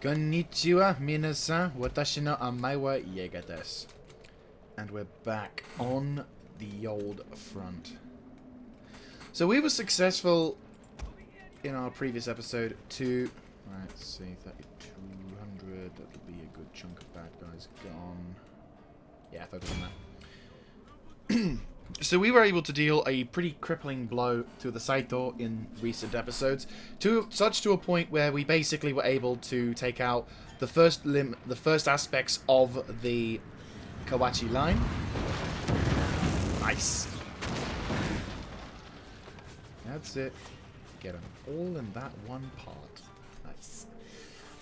Konnichiwa, minasan. Watashi no amai wa Jaeger desu. And we're back on the old front. So we were successful in our previous episode to... Right, let's see, 3,200. That'll be a good chunk of bad guys gone. Yeah, focus on that. So we were able to deal a pretty crippling blow to the Saito in recent episodes, to a point where we basically were able to take out the first aspects of the Kawachi line. Nice. That's it. Get them all in that one part. Nice.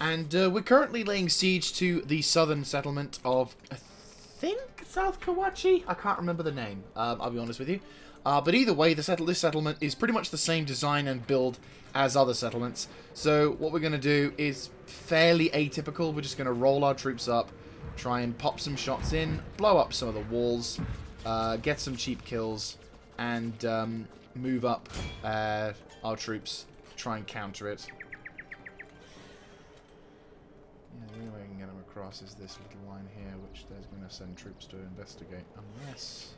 And we're currently laying siege to the southern settlement of, I think, South Kawachi? I can't remember the name, I'll be honest with you. But either way, this settlement is pretty much the same design and build as other settlements. So what we're going to do is fairly atypical. We're just going to roll our troops up, try and pop some shots in, blow up some of the walls, get some cheap kills, and move up our troops, try and counter it. Yeah, the only way I can get them across is this little line here, which there's going to send troops to investigate, unless...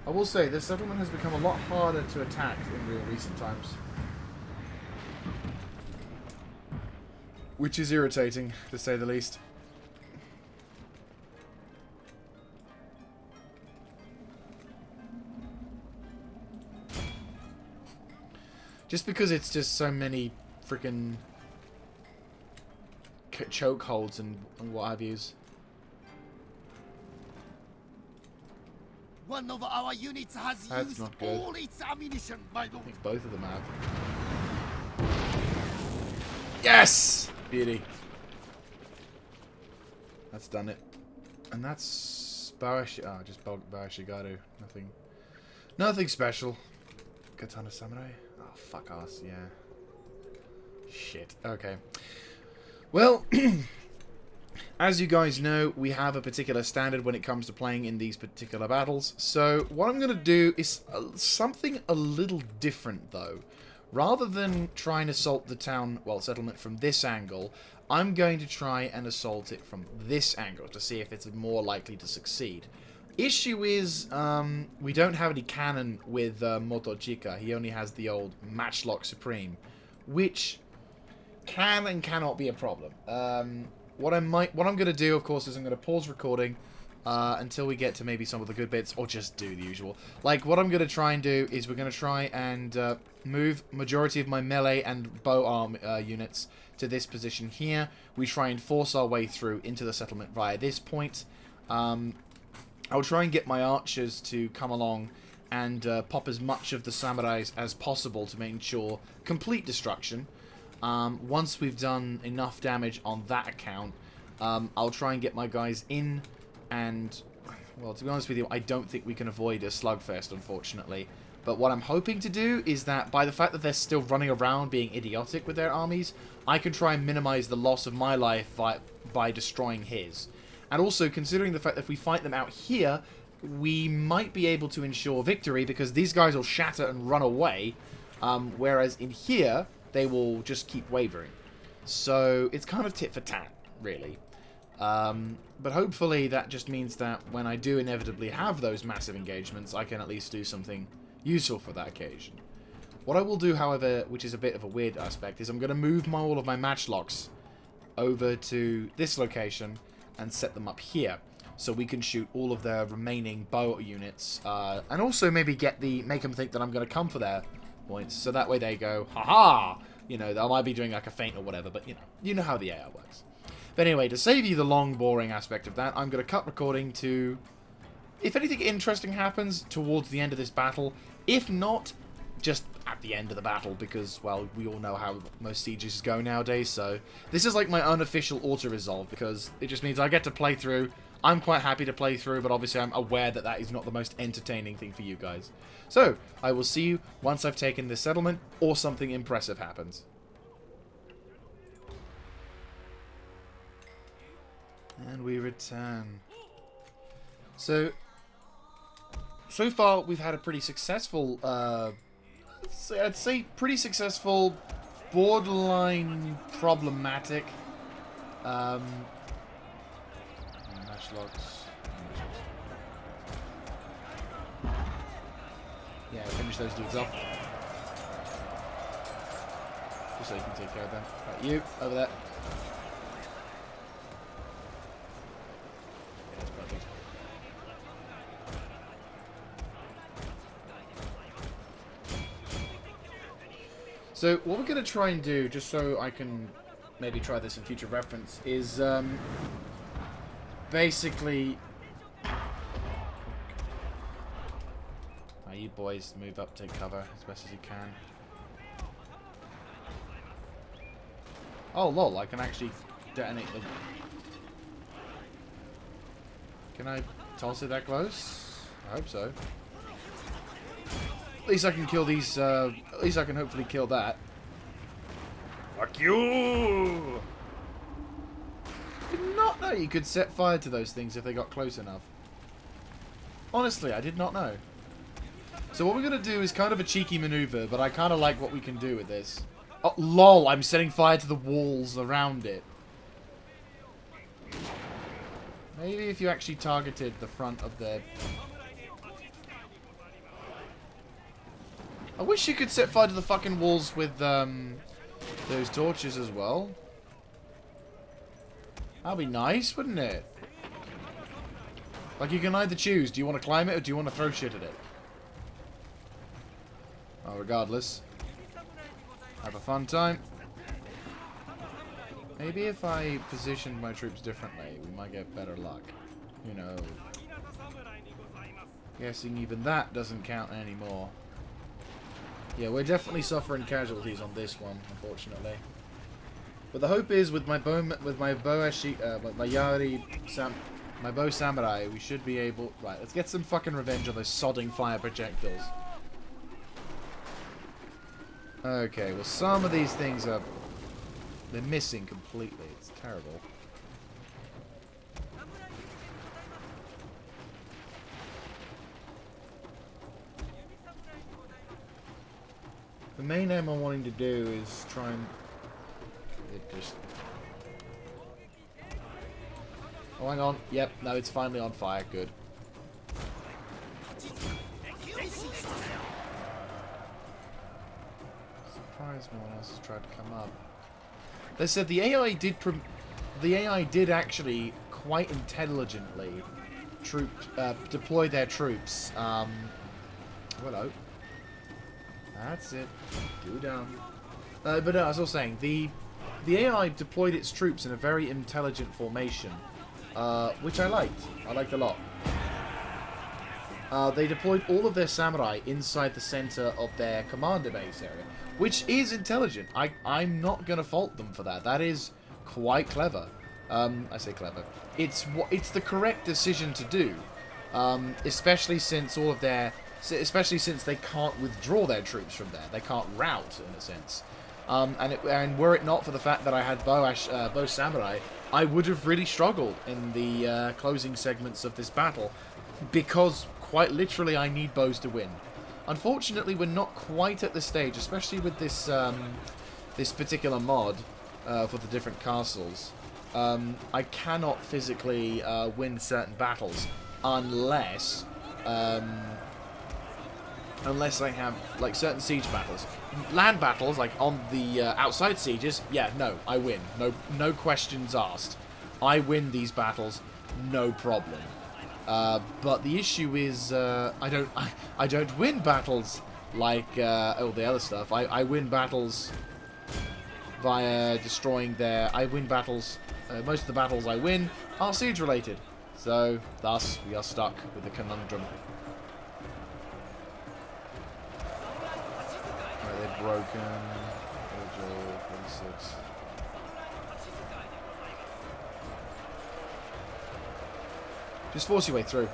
I will say, this settlement has become a lot harder to attack in real recent times. Which is irritating, to say the least. Just because it's just so many freaking chokeholds and what have yous. One of our units has That's used not good. all its ammunition, my I lord. think both of them have. Yes! Beauty. That's done it. And that's just Barashigaru. Nothing special. Katana Samurai? Oh, fuck us, yeah. Shit. Okay. Well, as you guys know, we have a particular standard when it comes to playing in these particular battles. So, what I'm going to do is something a little different, though. Rather than try and assault the town, well, settlement from this angle, I'm going to try and assault it from this angle to see if it's more likely to succeed. Issue is, we don't have any cannon with Motochika. He only has the old Matchlock Supreme, which can and cannot be a problem. What I'm going to do, of course, is I'm going to pause recording until we get to maybe some of the good bits, or just do the usual. Like, what I'm going to try and do is we're going to try and move majority of my melee and bow arm units to this position here. We try and force our way through into the settlement via this point. I'll try and get my archers to come along and pop as much of the samurais as possible to make sure complete destruction. Once we've done enough damage on that account, I'll try and get my guys in and, well, to be honest with you, I don't think we can avoid a slugfest, unfortunately. But what I'm hoping to do is that by the fact that they're still running around being idiotic with their armies, I can try and minimize the loss of my life by destroying his. And also, considering the fact that if we fight them out here, we might be able to ensure victory because these guys will shatter and run away, whereas in here, they will just keep wavering. So, it's kind of tit for tat, really. But hopefully that just means that when I do inevitably have those massive engagements, I can at least do something useful for that occasion. What I will do, however, which is a bit of a weird aspect, is I'm going to move all of my matchlocks over to this location and set them up here, so we can shoot all of their remaining bow units, and also maybe make them think that I'm going to come for their points, so that way they go, haha! You know, I might be doing like a feint or whatever, but you know how the AI works. But anyway, to save you the long, boring aspect of that, I'm going to cut recording to, if anything interesting happens towards the end of this battle. If not, just at the end of the battle, because, well, we all know how most sieges go nowadays, so this is like my unofficial auto-resolve, because it just means I get to play through. I'm quite happy to play through, but obviously I'm aware that that is not the most entertaining thing for you guys. So, I will see you once I've taken this settlement, or something impressive happens. And we return. So far we've had a pretty successful I'd say pretty successful, borderline problematic. Matchlocks. Yeah, finish those dudes off. Just so you can take care of them. Right, you, over there. Yeah, that's perfect. So, what we're going to try and do, just so I can maybe try this in future reference, is basically... you boys move up, take cover as best as you can. Oh, lol, I can actually detonate the... Can I toss it that close? I hope so. At least I can kill these, at least I can hopefully kill that. Fuck you! Did not know you could set fire to those things if they got close enough. Honestly, I did not know. So what we're going to do is kind of a cheeky maneuver, but I kind of like what we can do with this. Oh, lol, I'm setting fire to the walls around it. Maybe if you actually targeted the front of their... I wish you could set fire to the fucking walls with those torches as well. That'd be nice, wouldn't it? Like, you can either choose. Do you want to climb it or do you want to throw shit at it? Oh, regardless. Have a fun time. Maybe if I positioned my troops differently, we might get better luck. You know. Guessing even that doesn't count anymore. Yeah, we're definitely suffering casualties on this one, unfortunately. But the hope is, with my bow samurai, we should be able. Right, let's get some fucking revenge on those sodding fire projectiles. Okay, well, some of these things are... They're missing completely. It's terrible. The main aim I'm wanting to do is try and... It just... Oh, hang on. Yep, no, it's finally on fire. Good. No one else has tried to come up. They said the AI did actually quite intelligently deploy their troops. Hello. That's it. Do down. But no, as I was saying, the AI deployed its troops in a very intelligent formation, which I liked. I liked a lot. They deployed all of their samurai inside the center of their commander base area, which is intelligent. I'm not going to fault them for that. That is quite clever. I say clever. It's the correct decision to do, especially since especially since they can't withdraw their troops from there. They can't rout, in a sense. And were it not for the fact that I had bow samurai, I would have really struggled in the closing segments of this battle, because quite literally I need bows to win. Unfortunately, we're not quite at the stage, especially with this this particular mod for the different castles. I cannot physically win certain battles unless I have like certain siege battles. Land battles, like on the outside sieges, yeah, no, I win. No questions asked. I win these battles, no problem. But the issue is, I don't win battles like all the other stuff. I win battles via destroying their. I win battles. Most of the battles I win are siege related. So thus we are stuck with the conundrum. Right, they're broken. Virgil, 46. Just force your way through.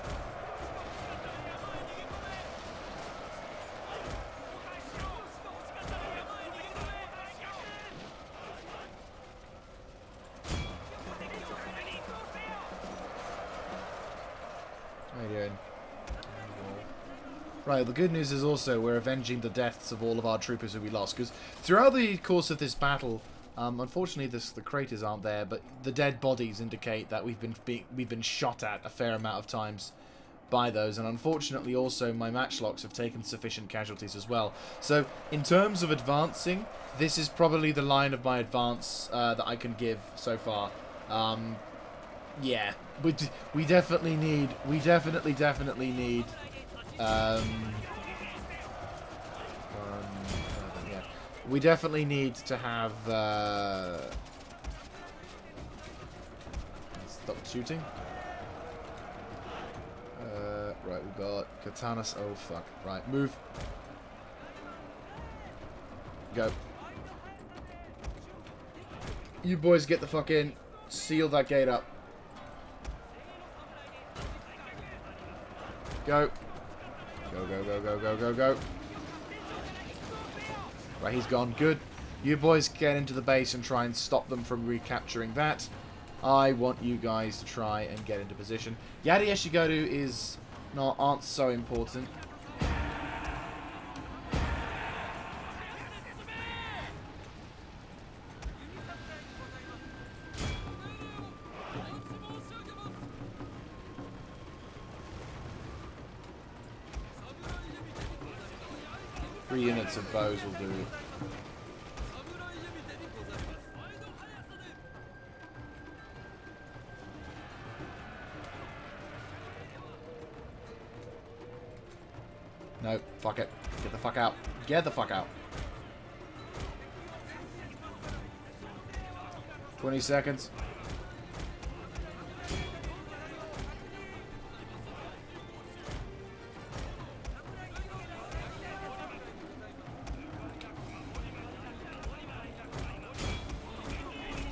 How you doing? Right, the good news is also we're avenging the deaths of all of our troopers who we lost. Because throughout the course of this battle, unfortunately the craters aren't there, but the dead bodies indicate that we've been shot at a fair amount of times by those. And unfortunately also my matchlocks have taken sufficient casualties as well. So in terms of advancing, this is probably the line of my advance that I can give so far. Yeah, we definitely need, yeah. We definitely need to have, stop shooting. Right, we've got katanas. Oh, fuck. Right, move. Go. You boys get the fuck in. Seal that gate up. Go. Go, go, go, go, go, go, go. Right, he's gone. Good. You boys get into the base and try and stop them from recapturing that. I want you guys to try and get into position. Yari Eshigoru aren't so important. Three units of bows will do. No, fuck it. Get the fuck out. Get the fuck out. 20 seconds.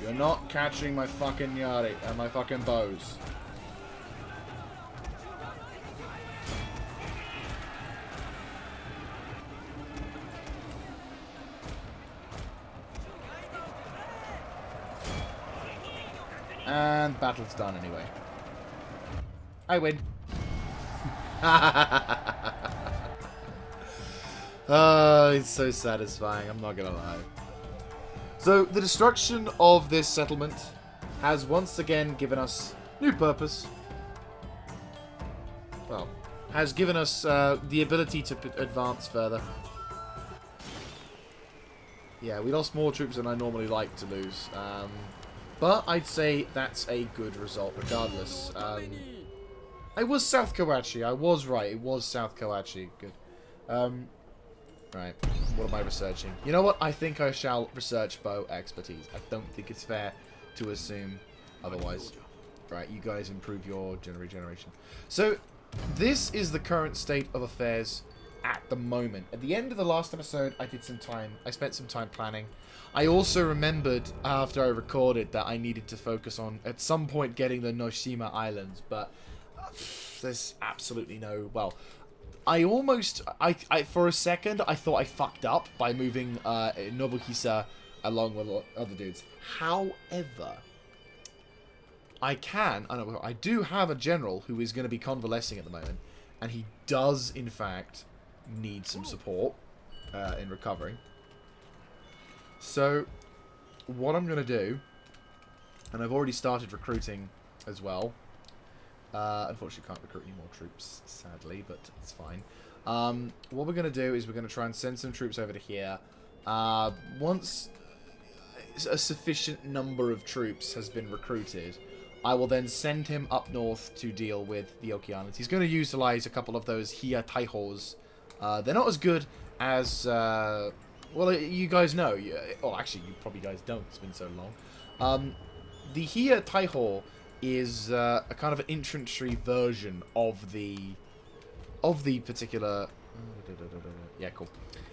You're not catching my fucking Yari and my fucking bows. And battle's done anyway. I win. Oh, it's so satisfying, I'm not gonna lie. So, the destruction of this settlement has once again given us new purpose. Well, has given us the ability to advance further. Yeah, we lost more troops than I normally like to lose. But I'd say that's a good result regardless. I was South Kawachi. I was right. It was South Kawachi. Good. Right. What am I researching? You know what? I think I shall research bow expertise. I don't think it's fair to assume otherwise. Right. You guys improve your regeneration. So, this is the current state of affairs at the moment. At the end of the last episode, I spent some time planning. I also remembered after I recorded that I needed to focus on at some point getting the Noshima Islands, but there's absolutely no, well, I for a second I thought I fucked up by moving Nobuhisa along with other dudes. However, I do have a general who is going to be convalescing at the moment, and he does in fact need some support in recovering. So, what I'm going to do, and I've already started recruiting as well. Unfortunately, can't recruit any more troops, sadly, but it's fine. What we're going to do is we're going to try and send some troops over to here. Once a sufficient number of troops has been recruited, I will then send him up north to deal with the Oki Islands. He's going to utilize a couple of those Hiya Taihos. They're not as good as... well, you guys know. Oh, actually, you probably guys don't. It's been so long. The Hiya Taiho is a kind of an infantry version of the particular... Yeah, cool.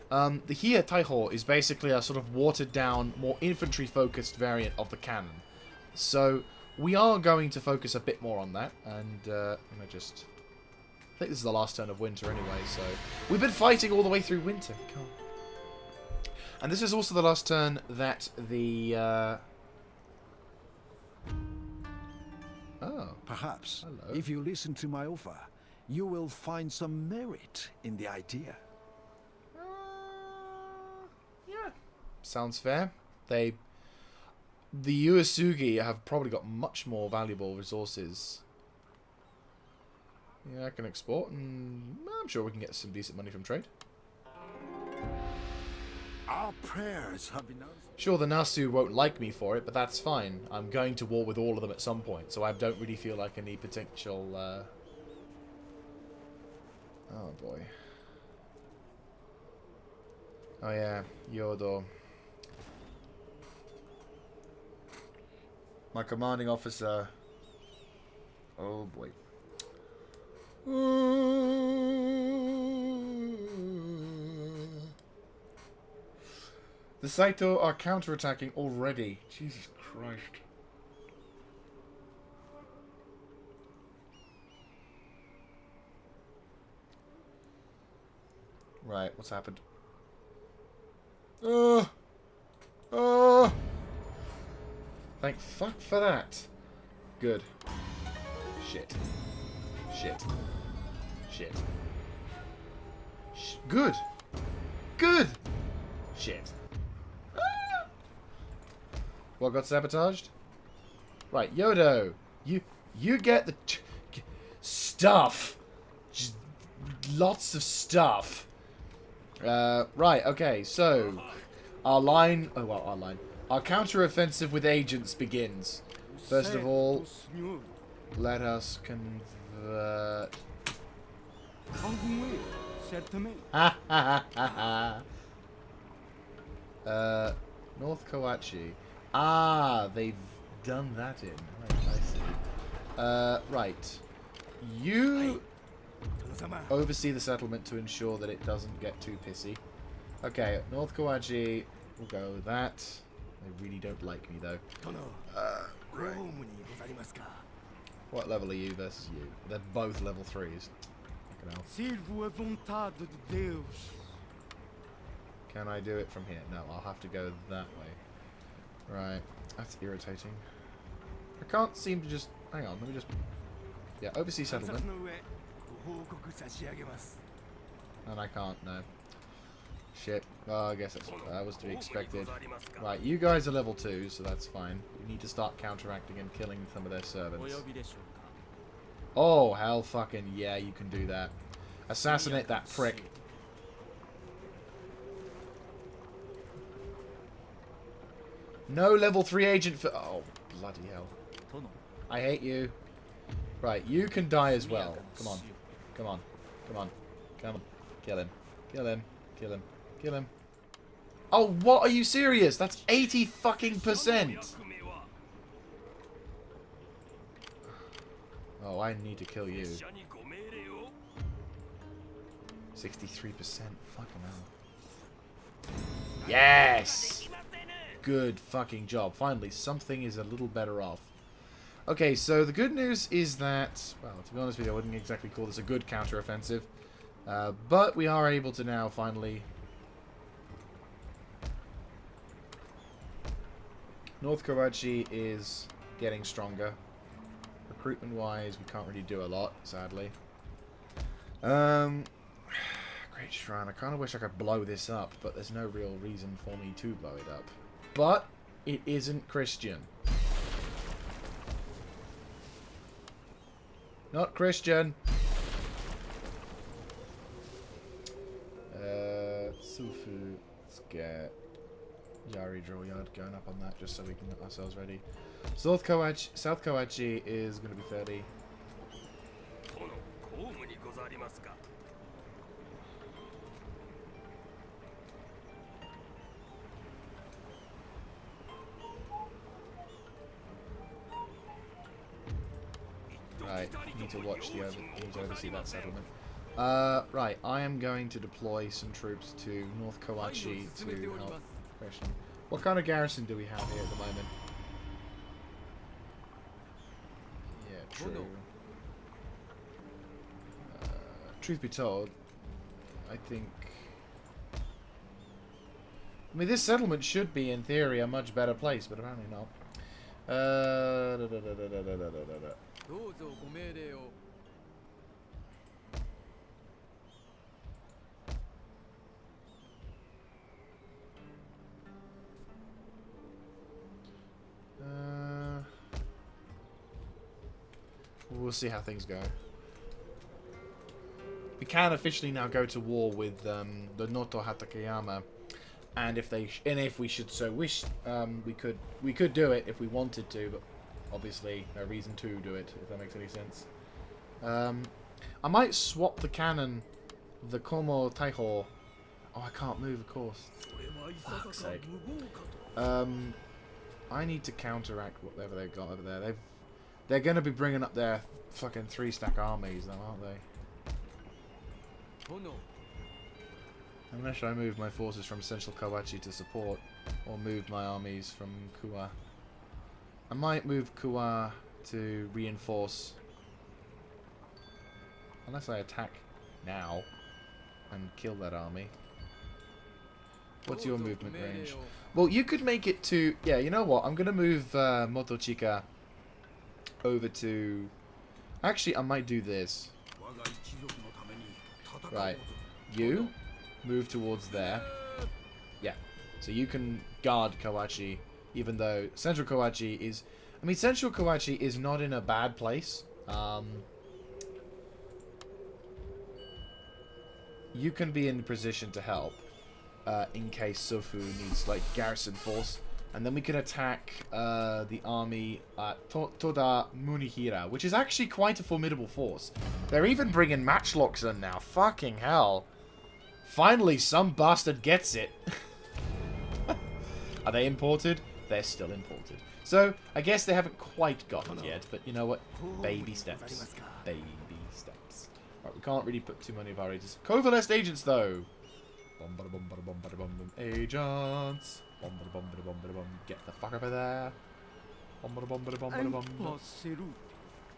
The Hiya Taiho is basically a sort of watered-down, more infantry-focused variant of the cannon. So, we are going to focus a bit more on that, and I'm going to just... I think this is the last turn of winter anyway, so... We've been fighting all the way through winter. Come on. And this is also the last turn that the... Perhaps, hello. if you listen to my offer, you will find some merit in the idea. Yeah. Sounds fair. The Uesugi have probably got much more valuable resources. Yeah, I can export, and I'm sure we can get some decent money from trade. Our prayers have been answered. Sure, the Nasu won't like me for it, but that's fine. I'm going to war with all of them at some point, so I don't really feel like any potential... Oh, boy. Oh, yeah. Yodo. My commanding officer... Oh, boy. The Saito are counterattacking already. Jesus Christ. Right, what's happened? Thank fuck for that. Good. Shit. Shit. Shit. Good. Good. Shit. What got sabotaged? Right, Yodo. You get the stuff. Just lots of stuff. Right, okay, so our line... Oh, well, our line. Our counter-offensive with agents begins. First of all, let us convert... Ha ha ha ha. North Kawachi. Ah, they've done that in. Right, I see. Right. You oversee the settlement to ensure that it doesn't get too pissy. Okay, North Kawachi. We'll go with that. They really don't like me, though. Right. What level are you versus you? They're both level 3s. Sirvo a vontade de Deus. Can I do it from here? No, I'll have to go that way. Right. That's irritating. I can't seem to just... Hang on, let me just... Yeah, overseas settlement. And I can't, no. Shit. Well, I guess that was to be expected. Right, you guys are level 2, so that's fine. We need to start counteracting and killing some of their servants. Oh, hell fucking yeah, you can do that. Assassinate that prick. No level 3 agent for... Oh, bloody hell. I hate you. Right, you can die as well. Come on. Come on. Come on. Come on. Kill him. Kill him. Kill him. Kill him. Oh, what? Are you serious? That's 80 fucking %. Oh, I need to kill you. 63%. Fucking hell. Yes! Good fucking job. Finally, something is a little better off. Okay, so the good news is that... Well, to be honest with you, I wouldn't exactly call this a good counter-offensive. But we are able to now finally... North Karachi is getting stronger. Recruitment-wise, we can't really do a lot, sadly. Great Shrine. I kind of wish I could blow this up, but there's no real reason for me to blow it up. But it isn't Christian. Not Christian. Sufu. Let's get Yari Drill Yard going up on that just so we can get ourselves ready. South Kawachi is going to be 30. Right, need to watch the need to oversee that settlement. Right, I am going to deploy some troops to North Kawachi to help Christian. What kind of garrison do we have here at the moment? Yeah, true. Truth be told, I think... I mean, this settlement should be, in theory, a much better place, but apparently not. see how things go. We can officially now go to war with the Noto Hatakeyama, and if we should so wish, we could do it if we wanted to, but obviously no reason to do it, if that makes any sense. I might swap the cannon, the Komo Taiho. Oh, I can't move, of course. Fuck's sake. I need to counteract whatever they've got over there. They're going to be bringing up their fucking 3-stack armies, though, aren't they? Unless I move my forces from Central Kawachi to support, or move my armies from Kuwa. I might move Kuwa to reinforce. Unless I attack now and kill that army. What's your movement range? Well, you could make it to... Yeah, you know what? I'm going to move Motochika over to... Actually, I might do this. Right. You move towards there. Yeah. So you can guard Kawachi, even though Central Kawachi is... I mean, Central Kawachi is not in a bad place. You can be in position to help. In case Sofu needs, like, garrison force. And then we can attack the army at Toda Munihira, which is actually quite a formidable force. They're even bringing matchlocks in now. Fucking hell. Finally, some bastard gets it. Are they imported? They're still imported. So, I guess they haven't quite got it yet, but you know what? Baby steps. Baby steps. Right, we can't really put too many of our agents. Covalesced agents, though. Agents. Get the fuck over there.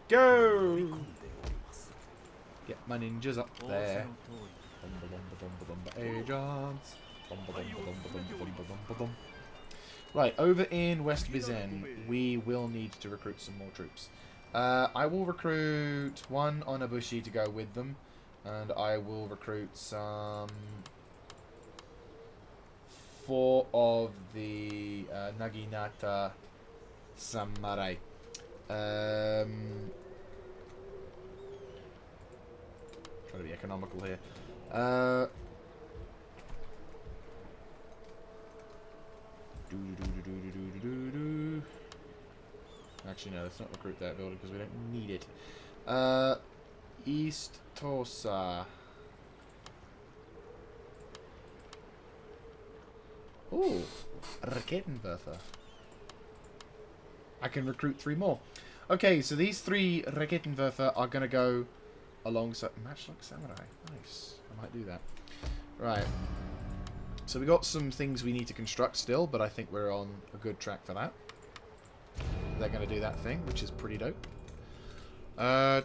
Go! Get my ninjas up there. Agents. Right, over in West Bizen, we will need to recruit some more troops. I will recruit one Onabushi to go with them, and I will recruit some 4 of the Naginata Samurai. Trying to be economical here. Actually, no, let's not recruit that building because we don't need it. East Tosa. Ooh, Raketenwerfer. I can recruit 3 more. Okay, so these 3 Raketenwerfer are going to go alongside... Matchlock Samurai. Nice. I might do that. Right. So we got some things we need to construct still, but I think we're on a good track for that. They're going to do that thing, which is pretty dope. We've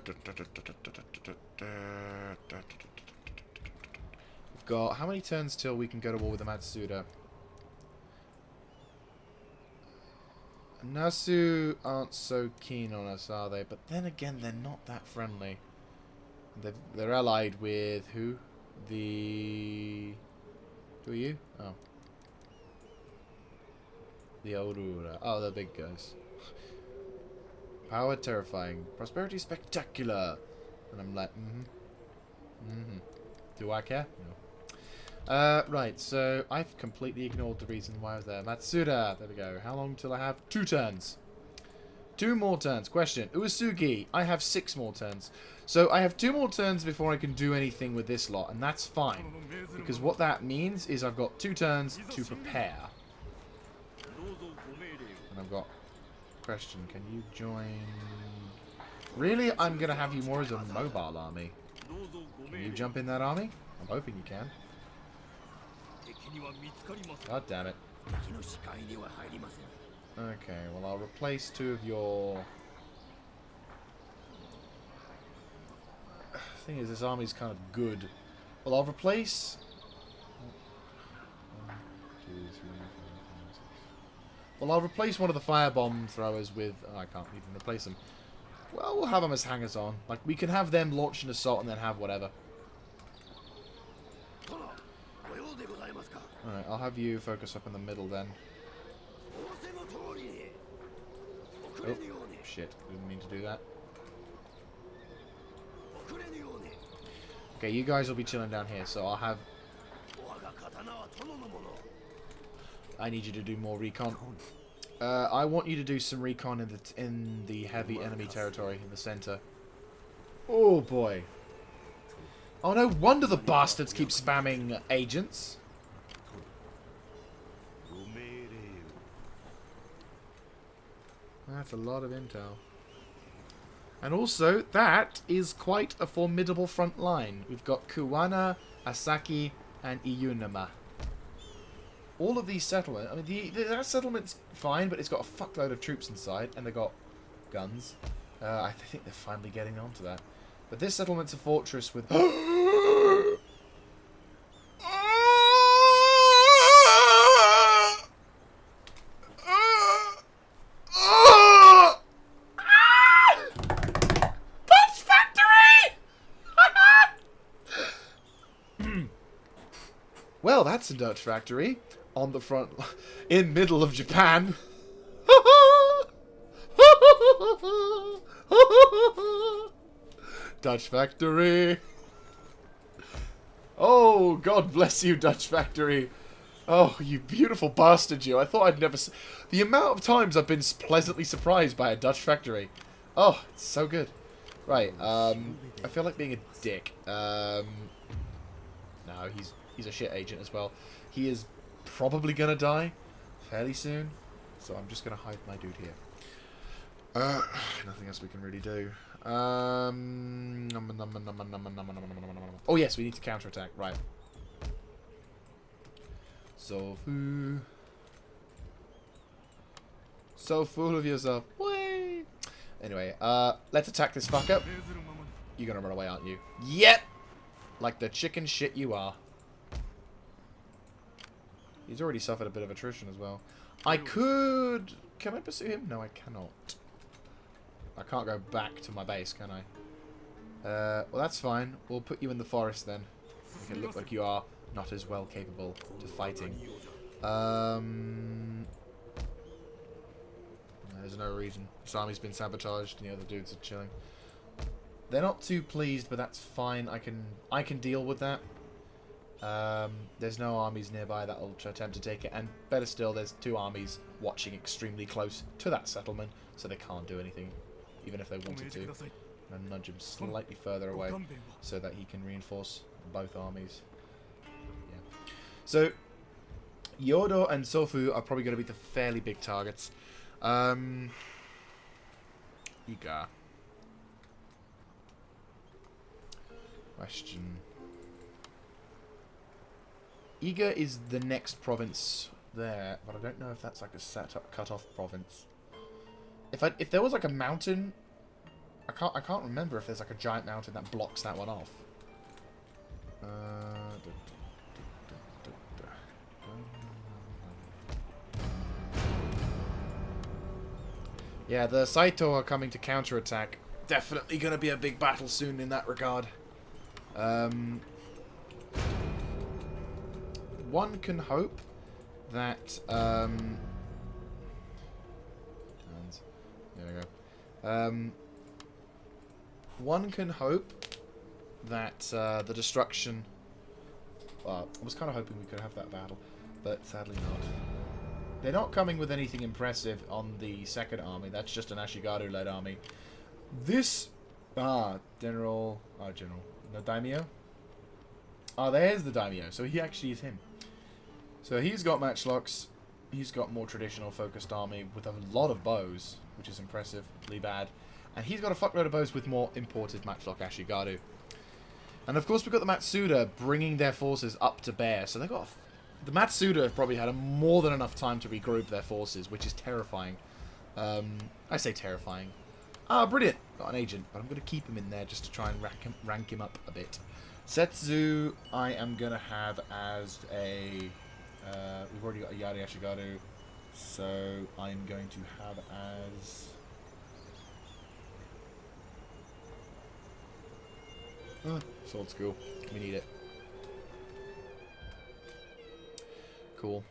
got... How many turns till we can go to war with the Matsuda? Nasu aren't so keen on us, are they? But then again, they're not that friendly. They're allied with who? Who are you? Oh. The Aurora. Oh, the big guys. Power terrifying. Prosperity spectacular. And I'm like, Do I care? No. Right, so I've completely ignored the reason why I was there. Matsuda, there we go. How long till I have? 2 turns. 2 more turns. Question. Uesugi, I have 6 more turns. So I have 2 more turns before I can do anything with this lot, and that's fine. Because what that means is I've got 2 turns to prepare. And I've got... Question, can you join... Really? I'm going to have you more as a mobile army. Can you jump in that army? I'm hoping you can. God damn it. Okay, well I'll replace 2 of your... Thing is, this army's kind of good. Well, I'll replace... 1, 2, 3, 4, 5, 6. Well, I'll replace one of the firebomb throwers with... Oh, I can't even replace them. Well, we'll have them as hangers-on. Like, we can have them launch an assault and then have whatever. Alright, I'll have you focus up in the middle then. Oh, shit. Didn't mean to do that. Okay, you guys will be chilling down here, so I'll have... I need you to do more recon. I want you to do some recon in the heavy enemy territory in the center. Oh boy. Oh, no wonder the bastards keep spamming agents. That's a lot of intel. And also, that is quite a formidable front line. We've got Kuwana, Asaki, and Iyunama. All of these settlements... I mean, that settlement's fine, but it's got a fuckload of troops inside, and they've got guns. I think they're finally getting onto that. But this settlement's a fortress with... Well, that's a Dutch factory on the front, in middle of Japan. Dutch factory. Oh, God bless you, Dutch factory. Oh, you beautiful bastard, you. I thought I'd never... The amount of times I've been pleasantly surprised by a Dutch factory. Oh, it's so good. Right, I feel like being a dick. No, he's a shit agent as well. He is probably gonna die fairly soon, so I'm just gonna hide my dude here. Nothing else we can really do. Oh yes, we need to counterattack. Right. So full of yourself. Way. Anyway, let's attack this fuck up. You're gonna run away, aren't you? Yep. Like the chicken shit you are. He's already suffered a bit of attrition as well. I could... Can I pursue him? No, I cannot. I can't go back to my base, can I? Well, that's fine. We'll put you in the forest then. Make it look like you are not as well capable to fighting. There's no reason. This army's been sabotaged and the other dudes are chilling. They're not too pleased, but that's fine. I can deal with that. There's no armies nearby that will attempt to take it, and better still, there's two armies watching extremely close to that settlement, so they can't do anything, even if they wanted to. And nudge him slightly further away, so that he can reinforce both armies. Yeah. So, Yodo and Sofu are probably going to be the fairly big targets. Iga. Question. Iga is the next province there, but I don't know if that's like a cut-off province. If there was like a mountain, I can't remember if there's like a giant mountain that blocks that one off. Yeah, the Saito are coming to counterattack. Definitely going to be a big battle soon in that regard. One can hope that there we go. One can hope that the destruction... Well, I was kind of hoping we could have that battle, but sadly not. They're not coming with anything impressive on the second army. That's just an Ashigaru-led army. This... General... General. No, Daimyo? There's the Daimyo. So he actually is him. So he's got matchlocks. He's got more traditional focused army with a lot of bows, which is impressively bad. And he's got a fuckload of bows with more imported matchlock Ashigaru. And of course we've got the Matsuda bringing their forces up to bear. So they've got... The Matsuda have probably had more than enough time to regroup their forces, which is terrifying. I say terrifying. Brilliant. Got an agent, but I'm going to keep him in there just to try and rank him up a bit. Setsu, I am going to have as a... we've already got a Yari Ashigaru, so I'm going to have as... Sword School. We need it. Cool.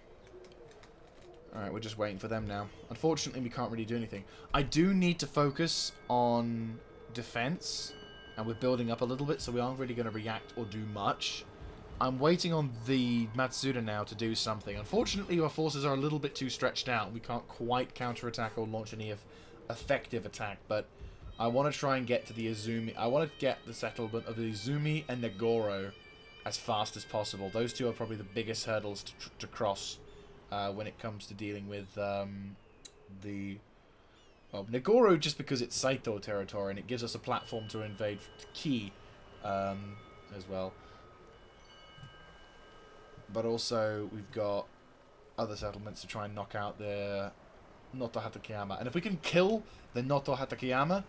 Alright, we're just waiting for them now. Unfortunately, we can't really do anything. I do need to focus on defense And we're building up a little bit, so we aren't really going to react or do much. I'm waiting on the Matsuda now to do something. Unfortunately, our forces are a little bit too stretched out. We can't quite counterattack or launch any effective attack, but I want to try and get to the Izumi. I want to get the settlement of the Izumi and Negoro as fast as possible. Those two are probably the biggest hurdles to cross when it comes to dealing with well, Negoro, just because it's Saito territory and it gives us a platform to invade Ki as well. But also, we've got other settlements to try and knock out the Noto Hatakeyama. And if we can kill the Noto Hatakeyama,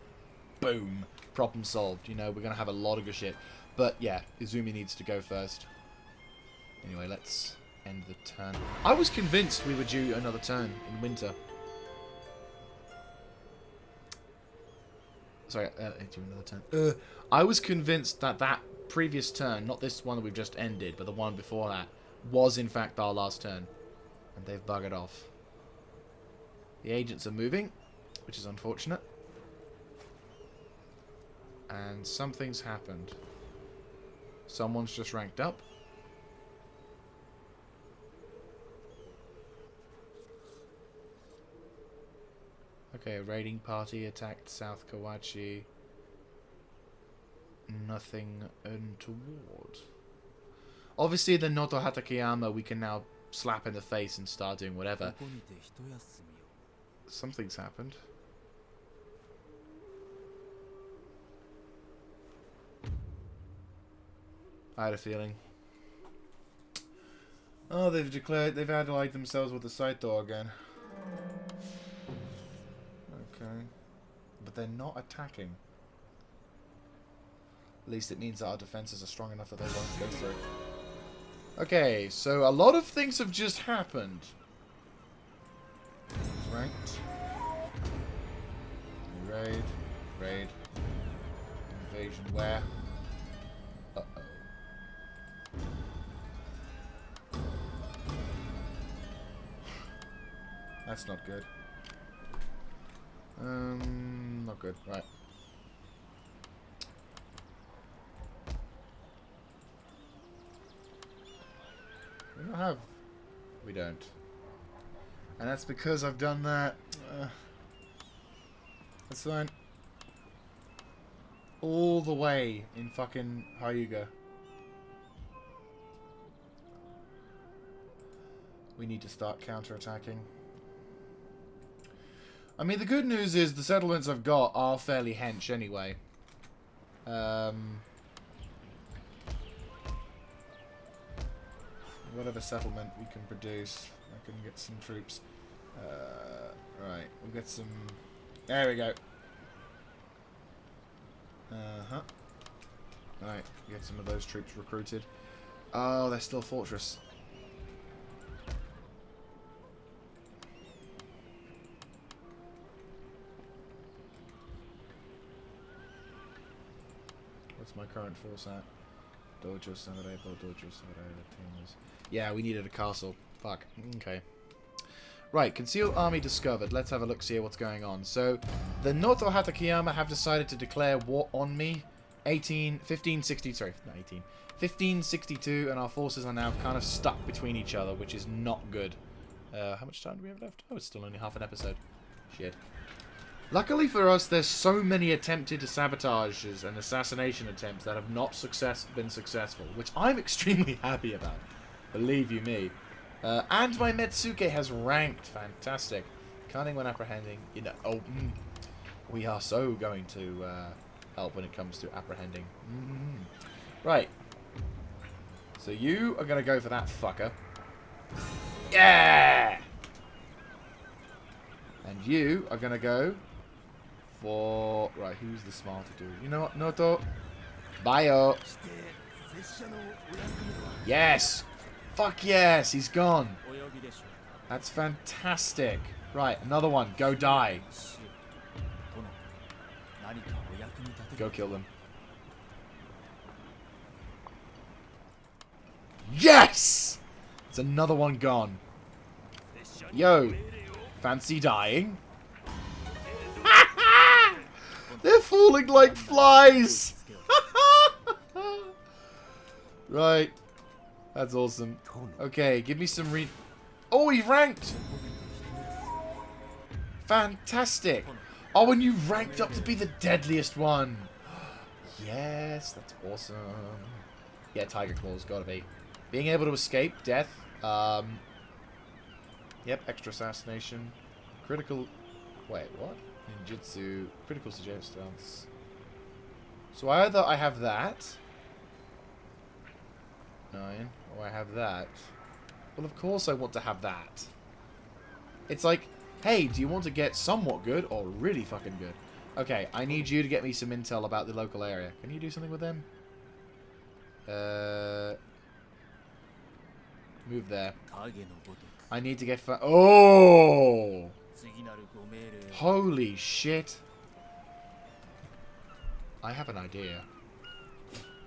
boom, problem solved. You know, we're going to have a lot of good shit. But yeah, Izumi needs to go first. Anyway, let's end the turn. I was convinced we were due another turn in winter. Sorry, do another turn. I was convinced that that previous turn, not this one that we've just ended, but the one before that, was in fact our last turn. And they've buggered off. The agents are moving, which is unfortunate. And something's happened. Someone's just ranked up. Okay, a raiding party attacked South Kawachi. Nothing untoward. Obviously, the Noto Hatakeyama we can now slap in the face and start doing whatever. Something's happened. I had a feeling. Oh, they've allied themselves with the Saito again. Okay. But they're not attacking. At least it means that our defenses are strong enough that they won't go through. Okay, so a lot of things have just happened. Ranked. Raid. Raid. Invasion where? Uh-oh. That's not good. Not good. Right. We don't have... We don't. And that's because I've done that. That's fine. All the way in fucking Hyuga. We need to start counterattacking. I mean, the good news is the settlements I've got are fairly hench anyway. Whatever settlement we can produce, I can get some troops. Right, we'll get some... There we go. Right, get some of those troops recruited. Oh, they're still fortress. What's my current force at? Dojo Samurai, Dojo Samurai, Retainers. Yeah, we needed a castle. Fuck. Okay. Right, concealed army discovered. Let's have a look, see what's going on. So, the Noto Hatakeyama have decided to declare war on me. 1562, and our forces are now kind of stuck between each other, which is not good. How much time do we have left? Oh, it's still only half an episode. Shit. Luckily for us, there's so many attempted sabotages and assassination attempts that have not been successful, which I'm extremely happy about. Believe you me. And my Metsuke has ranked. Fantastic. Cunning when apprehending. You know, we are so going to help when it comes to apprehending. Right. So you are going to go for that fucker. Yeah! And you are going to go for... Right, who's the smarter dude? You know what, Noto? Bio. Yes! Fuck yes, he's gone. That's fantastic. Right, another one. Go die. Go kill them. Yes! It's another one gone. Yo, fancy dying? They're falling like flies! Right. That's awesome. Okay, give me some Oh, he ranked! Fantastic! Oh, and you ranked up to be the deadliest one! Yes, that's awesome. Yeah, Tiger Claw's gotta be. Being able to escape death. Yep, extra assassination. Critical... Wait, what? Ninjutsu. Critical suggestions. So either I have that... 9. Or I have that. Well, of course I want to have that. It's like, hey, do you want to get somewhat good or really fucking good? Okay, I need you to get me some intel about the local area. Can you do something with them? Move there. I need to get Oh! Holy shit. I have an idea.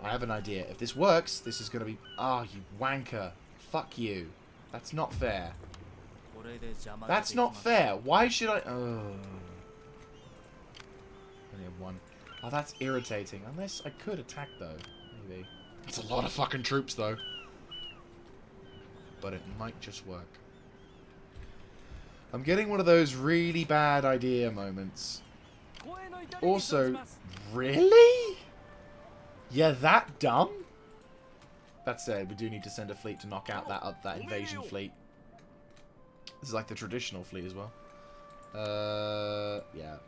I have an idea. If this works, this is going to be... Ah, you wanker. Fuck you. That's not fair. That's not fair. Why should I... Oh. Only have one. Oh, that's irritating. Unless I could attack, though. Maybe. It's a lot of fucking troops, though. But it might just work. I'm getting one of those really bad idea moments. Also, really? Yeah, that dumb? That said, we do need to send a fleet to knock out that invasion fleet. This is like the traditional fleet as well. Yeah.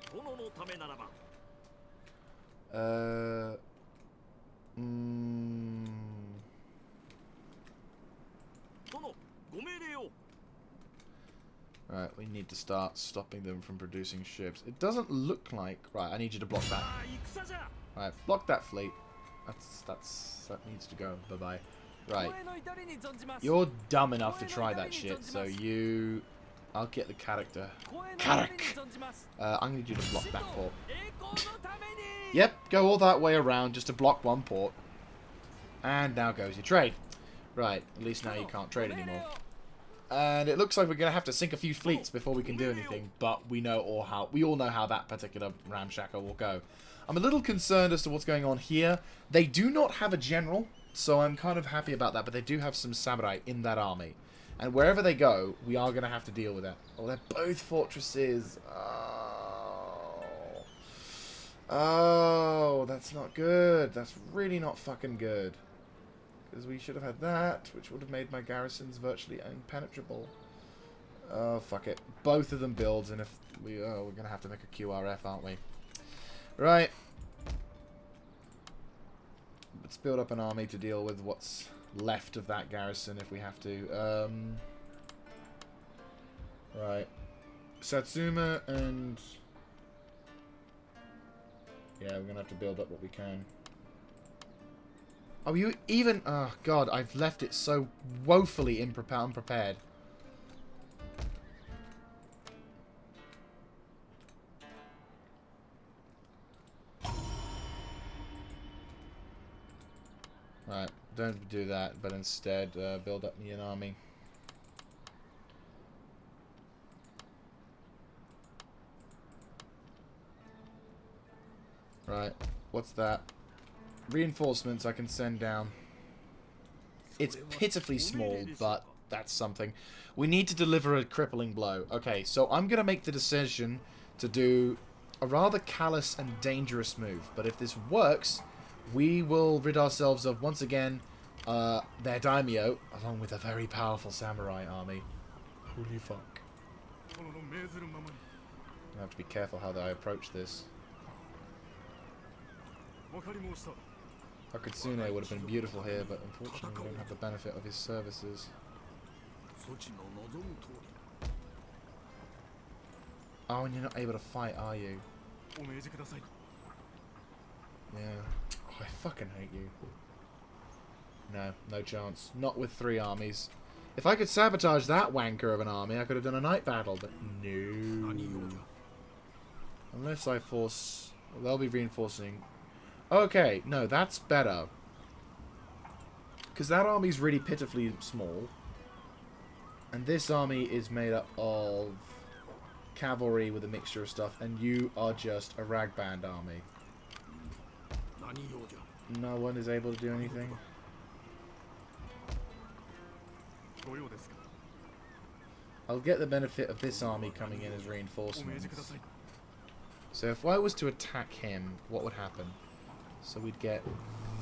Alright, we need to start stopping them from producing ships. It doesn't look like... Right, I need you to block that. Alright, block that fleet. That needs to go. Bye-bye. Right. You're dumb enough to try that shit, so you... I'll get the character. I'm gonna need you to block that port. Yep, go all that way around just to block one port. And now goes your trade. Right, at least now you can't trade anymore. And it looks like we're going to have to sink a few fleets before we can do anything, but we all know how that particular ramshackle will go. I'm a little concerned as to what's going on here. They do not have a general, so I'm kind of happy about that, but they do have some samurai in that army. And wherever they go, we are going to have to deal with that. Oh, they're both fortresses. Oh, that's not good. That's really not fucking good. Because we should have had that, which would have made my garrisons virtually impenetrable. Oh, fuck it. Both of them builds, and if we're going to have to make a QRF, aren't we? Right. Let's build up an army to deal with what's left of that garrison if we have to. Satsuma and... Yeah, we're going to have to build up what we can. Oh, you even... Oh, God, I've left it so woefully unprepared. Right, don't do that, but instead build up me an army. Right, what's that? Reinforcements I can send down. It's pitifully small, but that's something. We need to deliver a crippling blow. Okay, so I'm going to make the decision to do a rather callous and dangerous move. But if this works, we will rid ourselves of, once again, their daimyo, along with a very powerful samurai army. Holy fuck. I have to be careful how I approach this. Akatsune would have been beautiful here, but unfortunately we don't have the benefit of his services. Oh, and you're not able to fight, are you? Yeah. Oh, I fucking hate you. No, no chance. Not with 3 armies. If I could sabotage that wanker of an army, I could have done a night battle, but no. Unless I force... Well, they'll be reinforcing... Okay, no, that's better. Because that army's really pitifully small. And this army is made up of cavalry with a mixture of stuff, and you are just a rag band army. No one is able to do anything. I'll get the benefit of this army coming in as reinforcements. So if I was to attack him, what would happen? So we'd get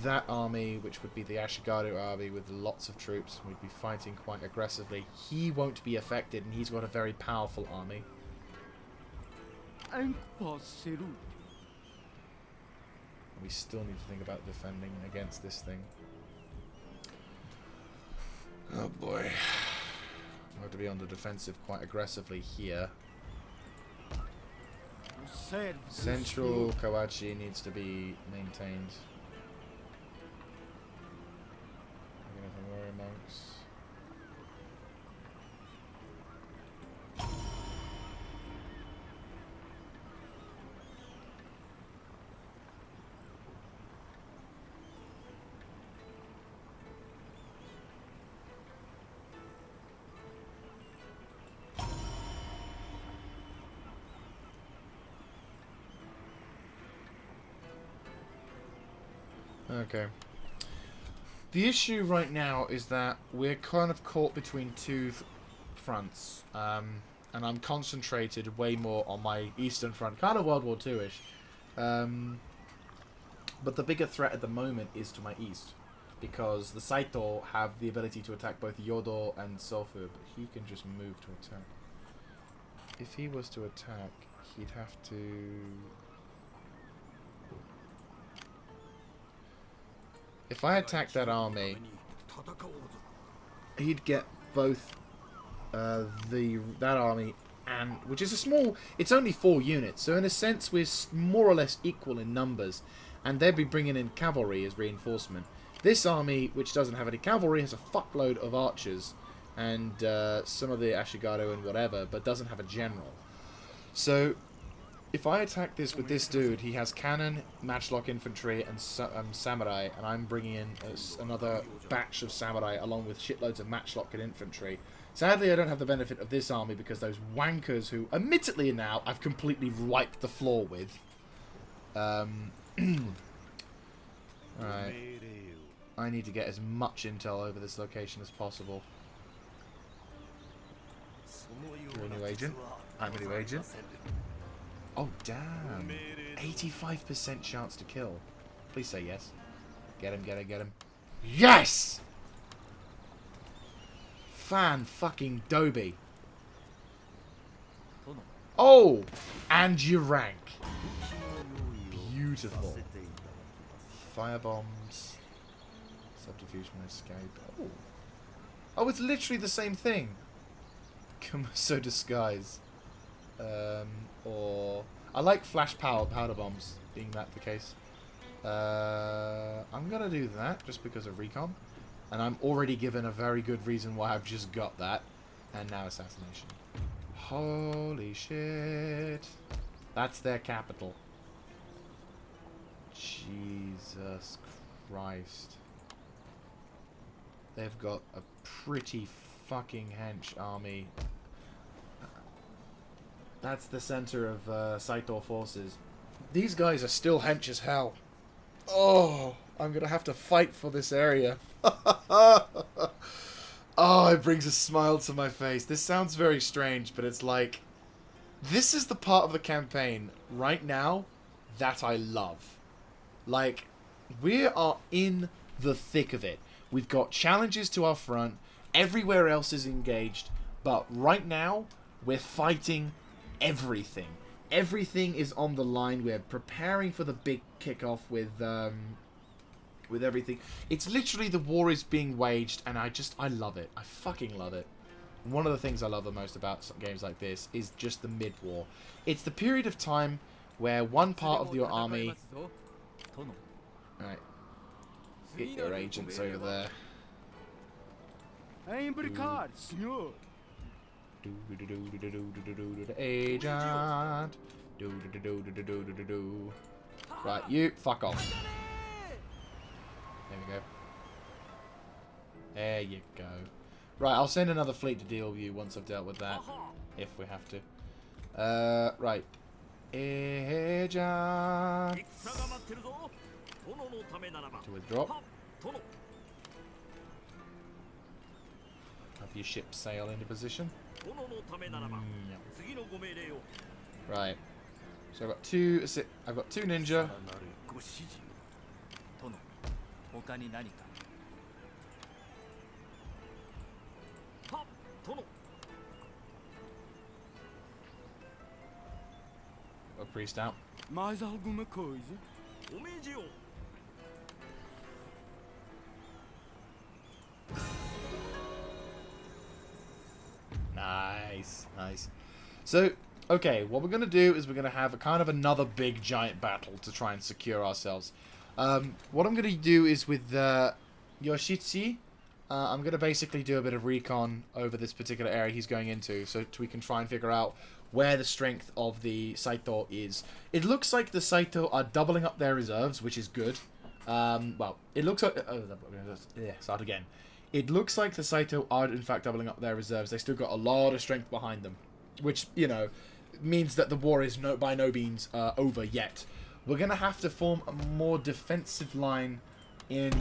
that army, which would be the Ashigaru army with lots of troops. We'd be fighting quite aggressively. He won't be affected, and he's got a very powerful army. We still need to think about defending against this thing. Oh boy. I have to be on the defensive quite aggressively here. Central Kawachi needs to be maintained. Anything worry monks? Okay. The issue right now is that we're kind of caught between two fronts, and I'm concentrated way more on my eastern front, kind of World War II-ish. But the bigger threat at the moment is to my east, because the Saito have the ability to attack both Yodo and Sofu, but he can just move to attack. If he was to attack, he'd have to... If I attack that army, he'd get both that army and, which is a small, it's only 4 units, so in a sense we're more or less equal in numbers, and they'd be bringing in cavalry as reinforcement. This army, which doesn't have any cavalry, has a fuckload of archers and some of the Ashigaru and whatever, but doesn't have a general. So if I attack this with this dude, he has cannon, matchlock infantry, and samurai, and I'm bringing in another batch of samurai along with shitloads of matchlock and infantry. Sadly, I don't have the benefit of this army because those wankers who, admittedly now, I've completely wiped the floor with. Alright. I need to get as much intel over this location as possible. You're a new agent? I'm a new agent. Oh, damn. 85% chance to kill. Please say yes. Get him, get him, get him. Yes! Fan-fucking-doby. Oh! And your rank. Beautiful. Firebombs. Subterfuge and escape. Oh. Oh, it's literally the same thing. So disguise. Or I like flash powder bombs, being that the case. I'm gonna do that just because of recon, and I'm already given a very good reason why I've just got that. And now assassination. Holy shit! That's their capital. Jesus Christ! They've got a pretty fucking hench army. That's the center of Saito forces. These guys are still hench as hell. Oh, I'm gonna have to fight for this area. Oh, it brings a smile to my face. This sounds very strange, but it's like... This is the part of the campaign right now that I love. Like, we are in the thick of it. We've got challenges to our front. Everywhere else is engaged. But right now, we're fighting everything. Everything is on the line. We're preparing for the big kickoff with everything. It's literally the war is being waged, and I love it. I fucking love it. One of the things I love the most about games like this is just the mid-war. It's the period of time where one part of your army... Alright. Get your agents over there. Agent. Right, you fuck off. There we go. There you go. Right, I'll send another fleet to deal with you once I've dealt with that, if we have to. Right. Eja. To withdraw. Have your ship sail into position. Right. So I've got two. I've got two ninja. A priest out. Mais alguma coisa? Nice, nice. So, okay, what we're going to do is we're going to have a kind of another big giant battle to try and secure ourselves. What I'm going to do is with Yoshitsu, I'm going to basically do a bit of recon over this particular area he's going into, so we can try and figure out where the strength of the Saito is. It looks like the Saito are doubling up their reserves, which is good. Well, it looks like... start again. It looks like the Saito are, in fact, doubling up their reserves. They still got a lot of strength behind them, which, you know, means that the war is by no means over yet. We're going to have to form a more defensive line in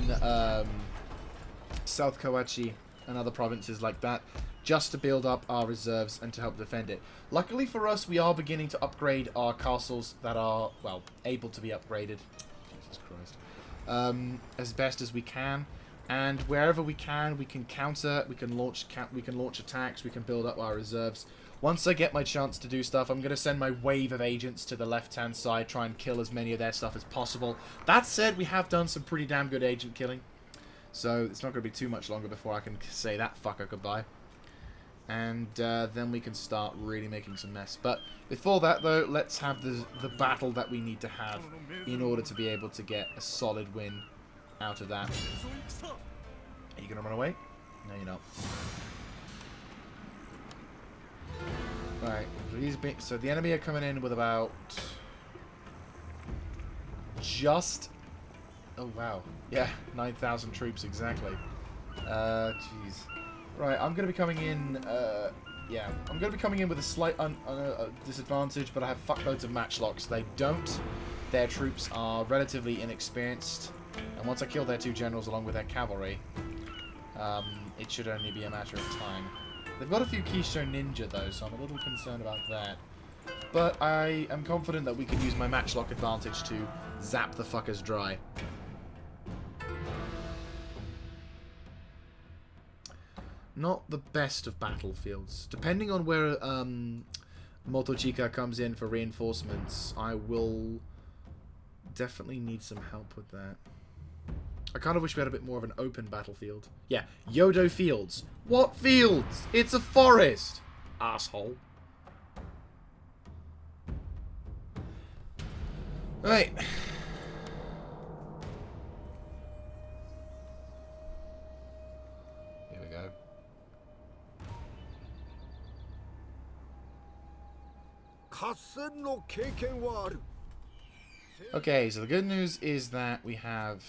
South Kawachi and other provinces like that, just to build up our reserves and to help defend it. Luckily for us, we are beginning to upgrade our castles that are, well, able to be upgraded. Jesus Christ. As best as we can. And wherever we can counter, we can launch attacks, we can build up our reserves. Once I get my chance to do stuff, I'm going to send my wave of agents to the left-hand side, try and kill as many of their stuff as possible. That said, we have done some pretty damn good agent killing. So it's not going to be too much longer before I can say that fucker goodbye. And then we can start really making some mess. But before that, though, let's have the battle that we need to have in order to be able to get a solid win out of that. Are you going to run away? No, you're not. Right, so the enemy are coming in with about... just... oh, wow. Yeah, 9,000 troops exactly. Jeez. Right, I'm going to be coming in, yeah. I'm going to be coming in with a slight disadvantage, but I have fuckloads of matchlocks. They don't. Their troops are relatively inexperienced. And once I kill their two generals along with their cavalry, it should only be a matter of time. They've got a few Keystone Ninja, though, so I'm a little concerned about that. But I am confident that we can use my matchlock advantage to zap the fuckers dry. Not the best of battlefields. Depending on where Motochika comes in for reinforcements, I will definitely need some help with that. I kind of wish we had a bit more of an open battlefield. Yeah, Yodo Fields. What fields? It's a forest! Asshole. Right. Here we go. Okay, so the good news is that we have...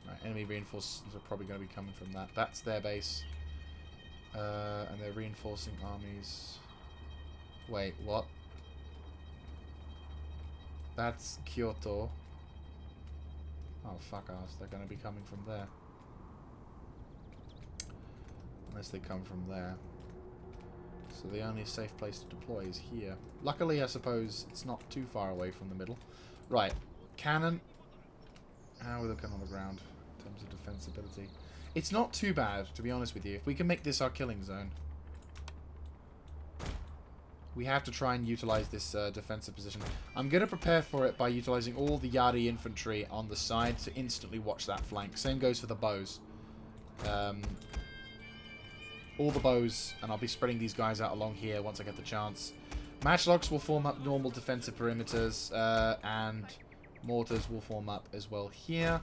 right, enemy reinforcements are probably going to be coming from that. That's their base. And they're reinforcing armies. Wait, what? That's Kyoto. Oh, fuck ass. They're going to be coming from there. Unless they come from there. So the only safe place to deploy is here. Luckily, I suppose it's not too far away from the middle. Right. Cannon. How are we looking on the ground in terms of defensibility? It's not too bad, to be honest with you. If we can make this our killing zone. We have to try and utilize this defensive position. I'm going to prepare for it by utilizing all the Yari infantry on the side to instantly watch that flank. Same goes for the bows. All the bows, and I'll be spreading these guys out along here once I get the chance. Matchlocks will form up normal defensive perimeters, and mortars will form up as well here.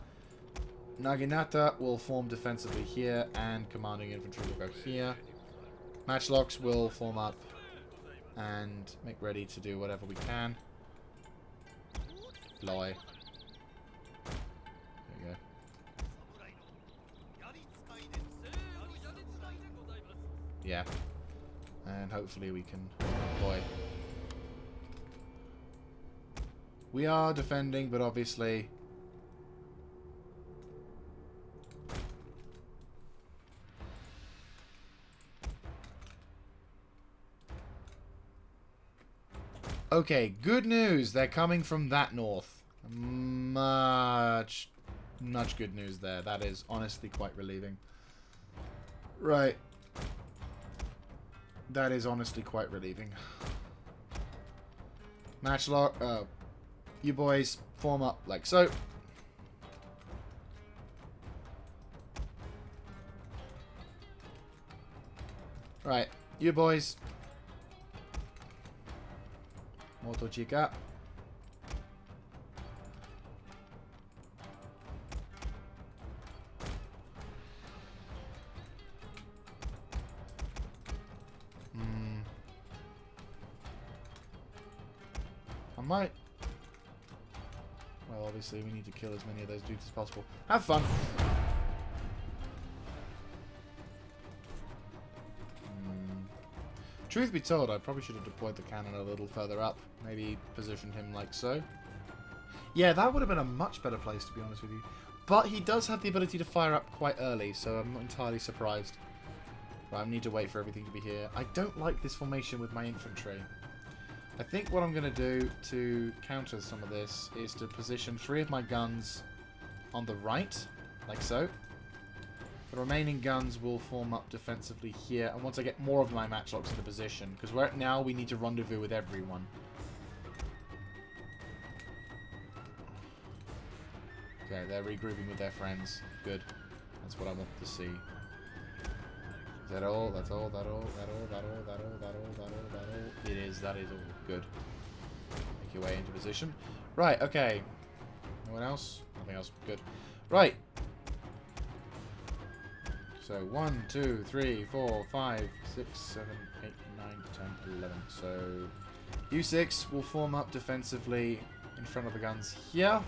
Naginata will form defensively here, and commanding infantry will go here. Matchlocks will form up and make ready to do whatever we can. Fly. There you go. Yeah. And hopefully we can deploy We are defending, but obviously... Okay, good news. They're coming from that north. Much good news there. That is honestly quite relieving. Right. That is honestly quite relieving. Matchlock, you boys form up like so. Right, you boys. Moto chica. I might. Well, obviously, we need to kill as many of those dudes as possible. Have fun. Truth be told, I probably should have deployed the cannon a little further up. Maybe positioned him like so. Yeah, that would have been a much better place, to be honest with you. But he does have the ability to fire up quite early, so I'm not entirely surprised. But I need to wait for everything to be here. I don't like this formation with my infantry. I think what I'm going to do to counter some of this is to position 3 of my guns on the right, like so. The remaining guns will form up defensively here, and once I get more of my matchlocks into position, because right now we need to rendezvous with everyone. Okay, they're regrouping with their friends. Good. That's what I want to see. Is that all? That's all? That all? That all? That all? That all? That all? That all? That all? It is. That is all. Good. Make your way into position. Right, okay. No one else? Nothing else. Good. Right. So 1, 2, 3, 4, 5, 6, 7, 8, 9, 10, 11. So U6 will form up defensively in front of the guns here.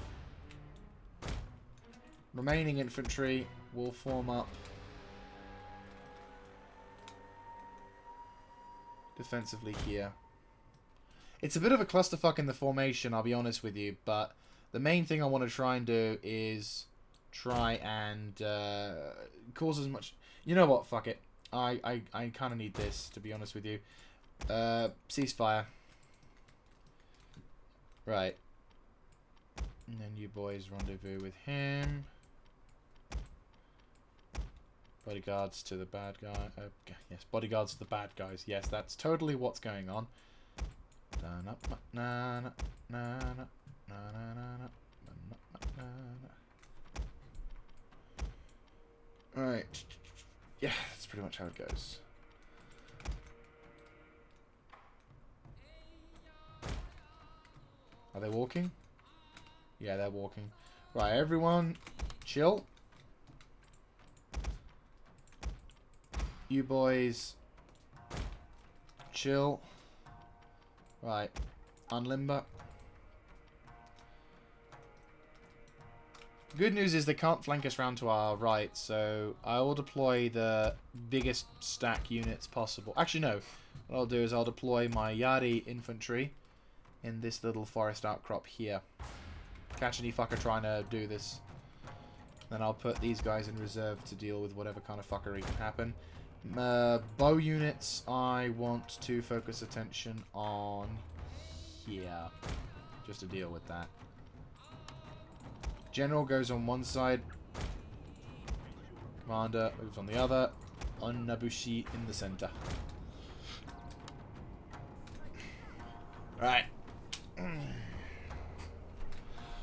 Remaining infantry will form up defensively here. It's a bit of a clusterfuck in the formation, I'll be honest with you, but the main thing I want to try and do is try and cause as much... You know what, fuck it. I kind of need this, to be honest with you. Ceasefire. Right. And then you boys rendezvous with him. Bodyguards to the bad guy. Yes, bodyguards to the bad guys. Yes, that's totally what's going on. Alright. Yeah, that's pretty much how it goes. Are they walking? Yeah, they're walking. Right, everyone, chill. You boys, chill. Right, unlimber. Good news is they can't flank us round to our right, so I will deploy the biggest stack units possible. Actually, no. What I'll do is I'll deploy my Yari infantry in this little forest outcrop here. Catch any fucker trying to do this. Then I'll put these guys in reserve to deal with whatever kind of fuckery can happen. Bow units, I want to focus attention on here. Just to deal with that. General goes on one side. Commander moves on the other. Nabushi in the center. Right.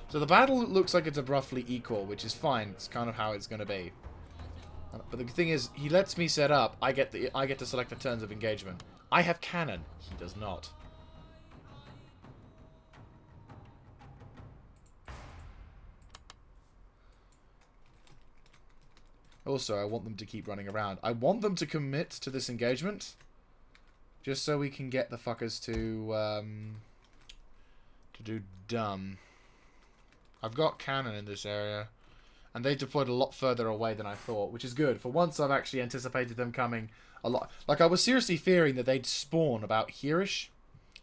So the battle looks like it's roughly equal, which is fine. It's kind of how it's going to be. But the thing is, he lets me set up. I get to select the turns of engagement. I have cannon. He does not. Also, I want them to keep running around. I want them to commit to this engagement. Just so we can get the fuckers to do dumb. I've got cannon in this area. And they deployed a lot further away than I thought, which is good. For once, I've actually anticipated them coming a lot. Like, I was seriously fearing that they'd spawn about here-ish.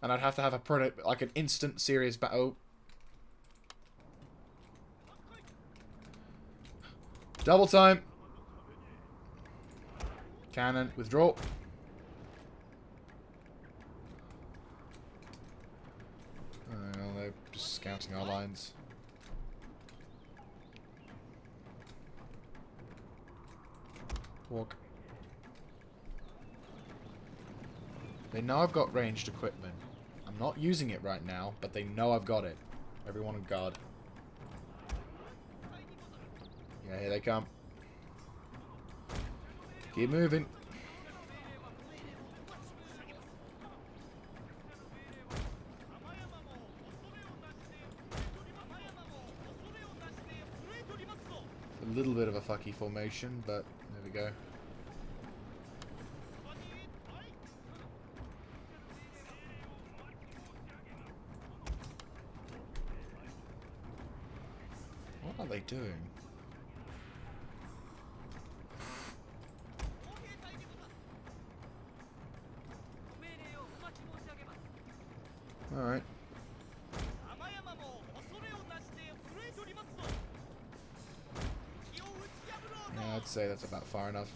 And I'd have to have a product, like an instant serious battle. Double time. Cannon, withdraw. Well, they're just scouting our lines. Walk. They know I've got ranged equipment. I'm not using it right now, but they know I've got it. Everyone on guard. Yeah, here they come. Keep moving. A little bit of a fucky formation, but there we go. What are they doing? Alright. Yeah, I'd say that's about far enough.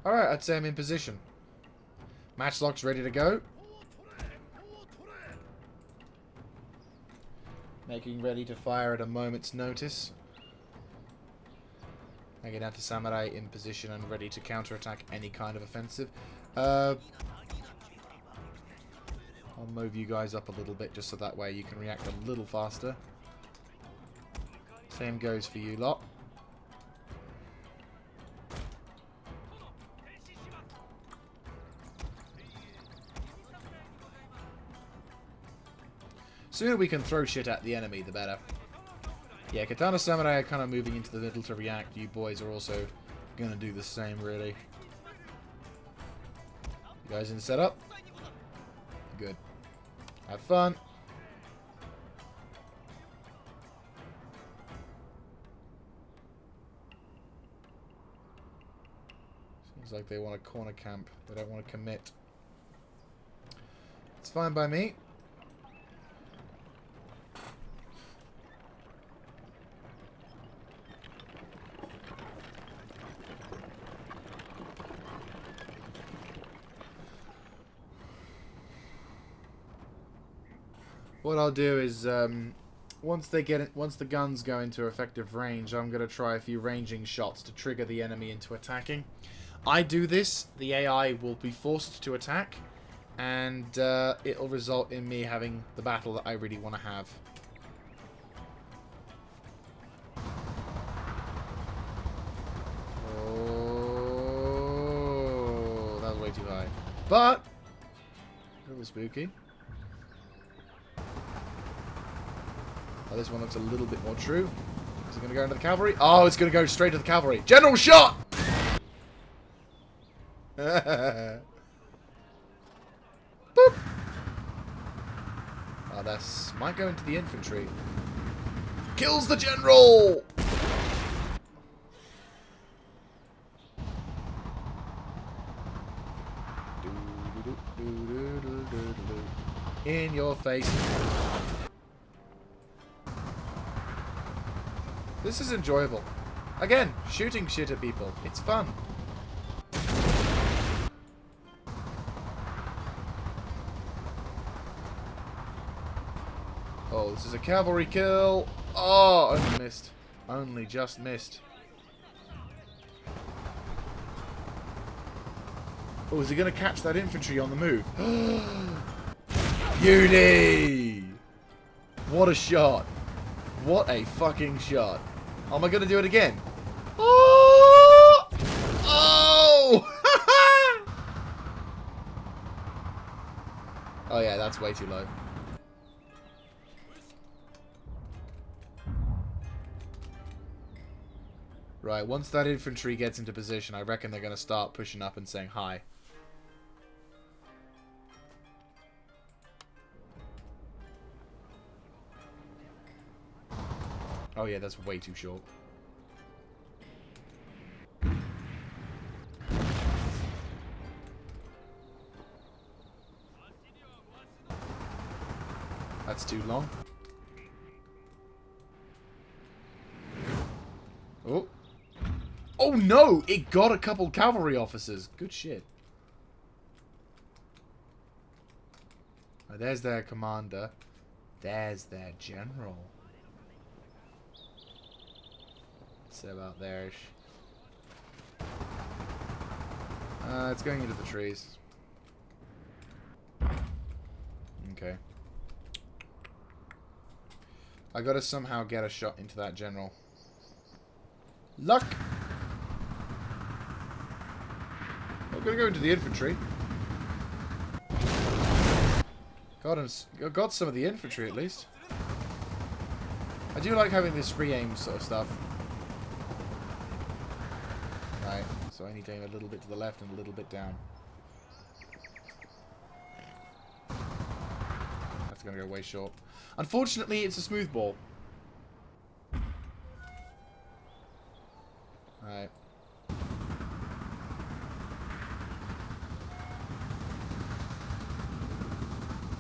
Alright, I'd say I'm in position. Matchlock's ready to go. Making ready to fire at a moment's notice. Naginata Samurai in position and ready to counterattack any kind of offensive. I'll move you guys up a little bit just so that way you can react a little faster. Same goes for you lot. Sooner we can throw shit at the enemy, the better. Yeah, Katana Samurai are kind of moving into the middle to react. You boys are also going to do the same, really. You guys in setup? Good. Have fun. Seems like they want a corner camp. They don't want to commit. It's fine by me. What I'll do is, once the guns go into effective range, I'm going to try a few ranging shots to trigger the enemy into attacking. I do this, the AI will be forced to attack, and it'll result in me having the battle that I really want to have. Oh, that was way too high. But, a little spooky. Oh, this one looks a little bit more true. Is it going to go into the cavalry? Oh, it's going to go straight to the cavalry. General shot! Boop! Oh, that's... might go into the infantry. Kills the general! In your face. This is enjoyable. Again, shooting shit at people. It's fun. Oh, this is a cavalry kill. Oh, only missed. Only just missed. Oh, is he going to catch that infantry on the move? Beauty! What a shot. What a fucking shot. Oh, am I going to do it again? Oh! Oh! Oh, yeah, that's way too low. Right, once that infantry gets into position, I reckon they're going to start pushing up and saying hi. Oh yeah, that's way too short. That's too long. Oh no! It got a couple cavalry officers. Good shit. Oh, there's their commander. There's their general. What's about there? It's going into the trees. Okay. I gotta somehow get a shot into that general. Luck! I'm gonna go into the infantry. Got some of the infantry at least. I do like having this free aim sort of stuff. Right, so I need to aim a little bit to the left and a little bit down. That's gonna go way short. Unfortunately, it's a smooth ball. Alright.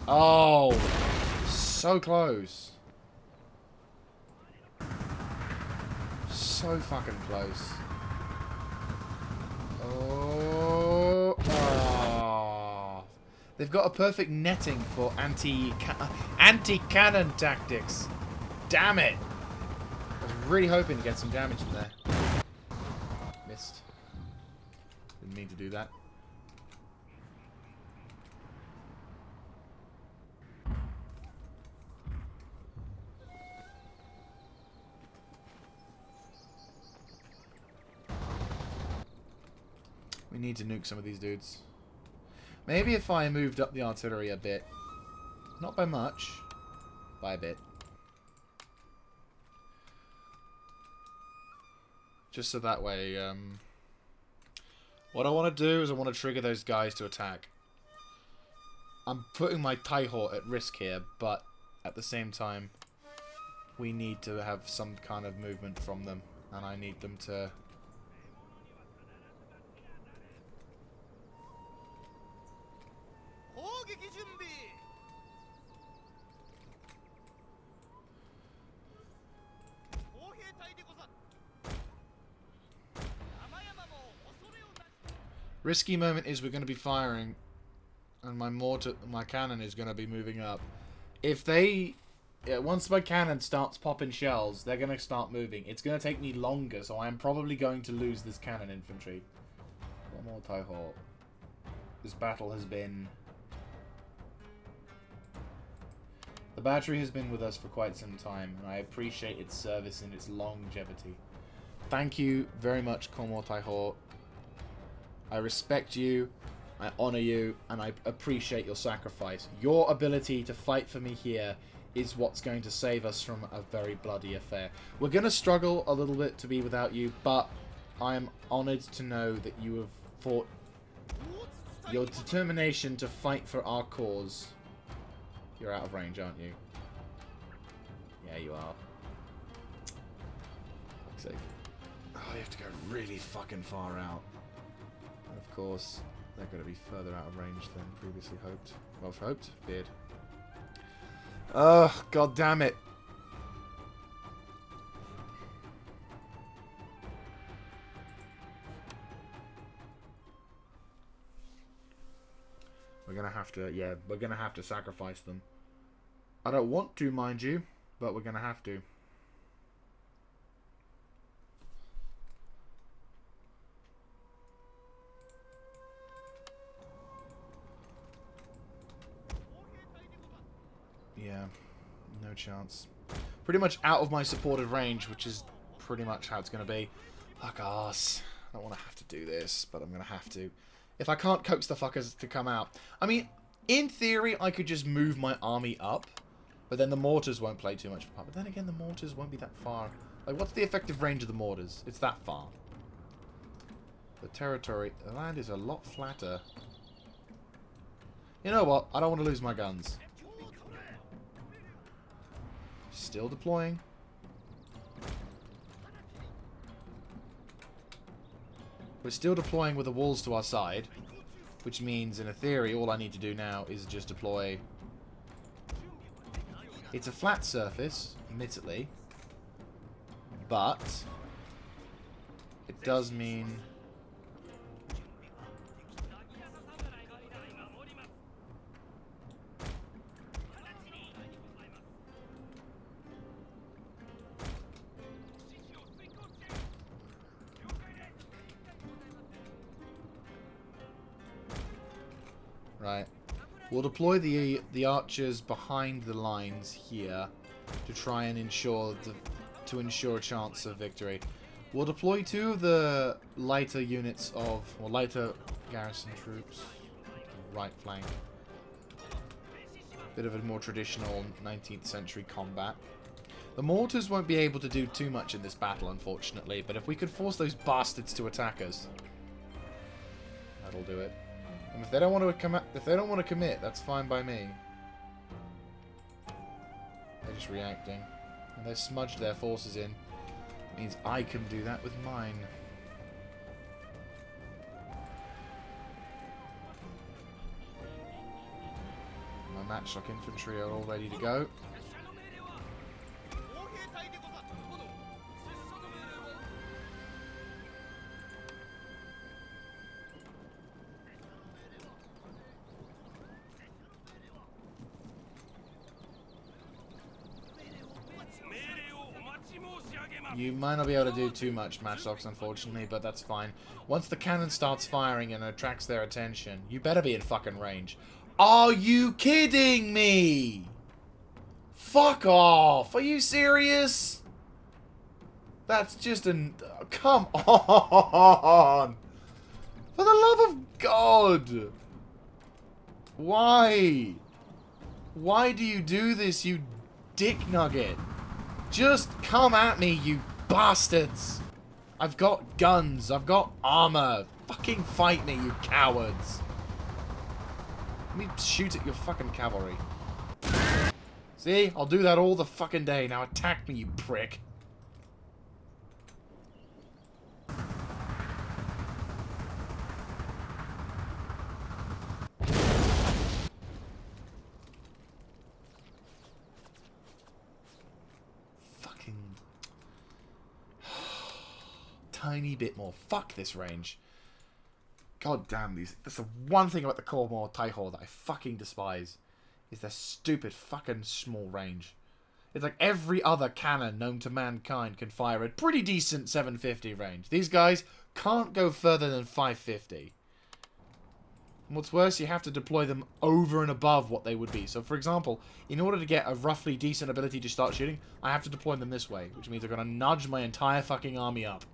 Oh! So close. So fucking close. Oh! Oh. They've got a perfect netting for anti-cannon tactics. Damn it! I was really hoping to get some damage in there. Missed. Didn't mean to do that. We need to nuke some of these dudes. Maybe if I moved up the artillery a bit. Not by much. By a bit. Just so that way, what I want to do is I want to trigger those guys to attack. I'm putting my Taihort at risk here, but at the same time, we need to have some kind of movement from them. And I need them to... Risky moment is we're going to be firing, and my cannon is going to be moving up. If they, once my cannon starts popping shells, they're going to start moving. It's going to take me longer, so I am probably going to lose this cannon infantry. One more Taihort. This battle has been... The battery has been with us for quite some time, and I appreciate its service and its longevity. Thank you very much, Cornwall Taihort. I respect you, I honor you, and I appreciate your sacrifice. Your ability to fight for me here is what's going to save us from a very bloody affair. We're going to struggle a little bit to be without you, but I am honored to know that you have fought your determination to fight for our cause. You're out of range, aren't you? Yeah, you are. Fuck's sake. Oh, you have to go really fucking far out. And of course, they're going to be further out of range than previously hoped. Well, hoped? Beard. Ugh, god damn it. We're going to have to, yeah, we're going to have to sacrifice them. I don't want to, mind you, but we're going to have to. Yeah, no chance. Pretty much out of my supported range, which is pretty much how it's going to be. Fuck ass. I don't want to have to do this, but I'm going to have to. If I can't coax the fuckers to come out. I mean, in theory, I could just move my army up, but then the mortars won't play too much of a part. But then again, the mortars won't be that far. Like, what's the effective range of the mortars? It's that far. The territory, the land is a lot flatter. You know what? I don't want to lose my guns. Still deploying. We're still deploying with the walls to our side, which means, in a theory, all I need to do now is just deploy. It's a flat surface, admittedly, but it does mean... Right. We'll deploy the archers behind the lines here to try and ensure a chance of victory. We'll deploy 2 of the lighter units of, or lighter garrison troops, right flank. Bit of a more traditional 19th century combat. The mortars won't be able to do too much in this battle, unfortunately, but if we could force those bastards to attack us, that'll do it. And if they don't want to commit, that's fine by me. They're just reacting. And they've smudged their forces in. It means I can do that with mine. My matchlock infantry are all ready to go. You might not be able to do too much, matchlocks, unfortunately, but that's fine. Once the cannon starts firing and attracts their attention, you better be in fucking range. Are you kidding me? Fuck off! Are you serious? That's just an... Come on! For the love of God! Why? Why do you do this, you dick nugget? Just come at me, you bastards! I've got guns, I've got armor. Fucking fight me, you cowards. Let me shoot at your fucking cavalry. See? I'll do that all the fucking day. Now attack me, you prick. Tiny bit more. Fuck this range. God damn these. That's the one thing about the Kormo Taiho that I fucking despise. Is their stupid fucking small range. It's like every other cannon known to mankind can fire at pretty decent 750 range. These guys can't go further than 550. And what's worse, you have to deploy them over and above what they would be. So, for example, in order to get a roughly decent ability to start shooting, I have to deploy them this way, which means they're going to nudge my entire fucking army up.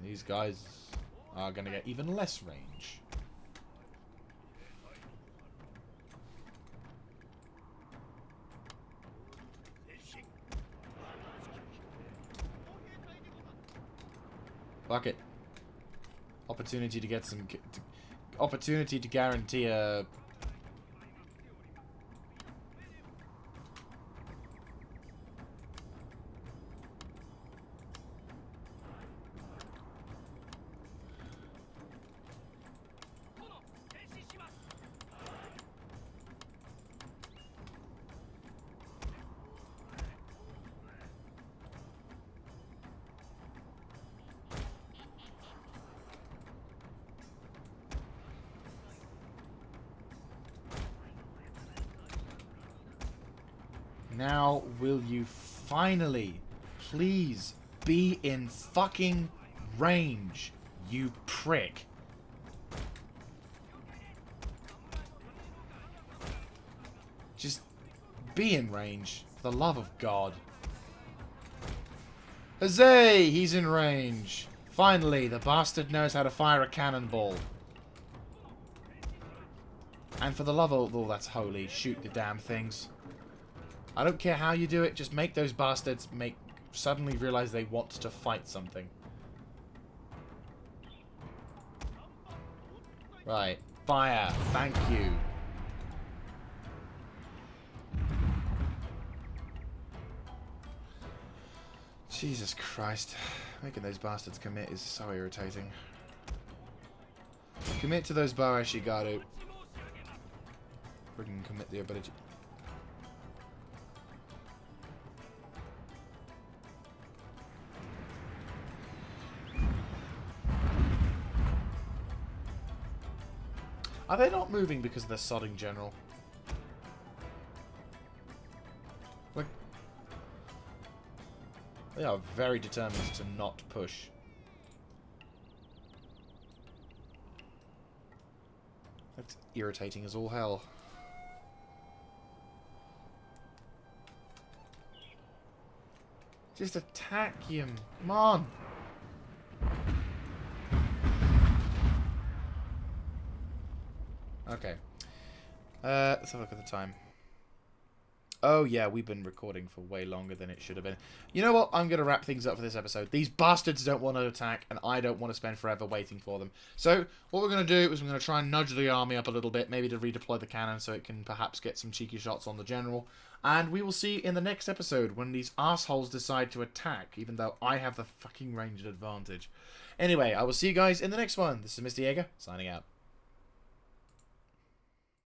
And these guys are going to get even less range. Fuck it. Opportunity to get some... opportunity to guarantee a... Now, will you finally, please, be in fucking range, you prick? Just be in range, for the love of God. Huzzay! He's in range. Finally, the bastard knows how to fire a cannonball. And for the love of all that's holy, shoot the damn things. I don't care how you do it, just make those bastards suddenly realize they want to fight something. Right. Fire. Thank you. Jesus Christ. Making those bastards commit is so irritating. Commit to those Bareshigaru. Friggin' commit the ability. Are they not moving because they're sodding general? Like, they are very determined to not push. That's irritating as all hell. Just attack him. Come on. Okay. Let's have a look at the time. Oh, yeah, we've been recording for way longer than it should have been. You know what? I'm going to wrap things up for this episode. These bastards don't want to attack, and I don't want to spend forever waiting for them. So, what we're going to do is we're going to try and nudge the army up a little bit, maybe to redeploy the cannon so it can perhaps get some cheeky shots on the general. And we will see in the next episode when these assholes decide to attack, even though I have the fucking ranged advantage. Anyway, I will see you guys in the next one. This is Mr. Jaeger, signing out.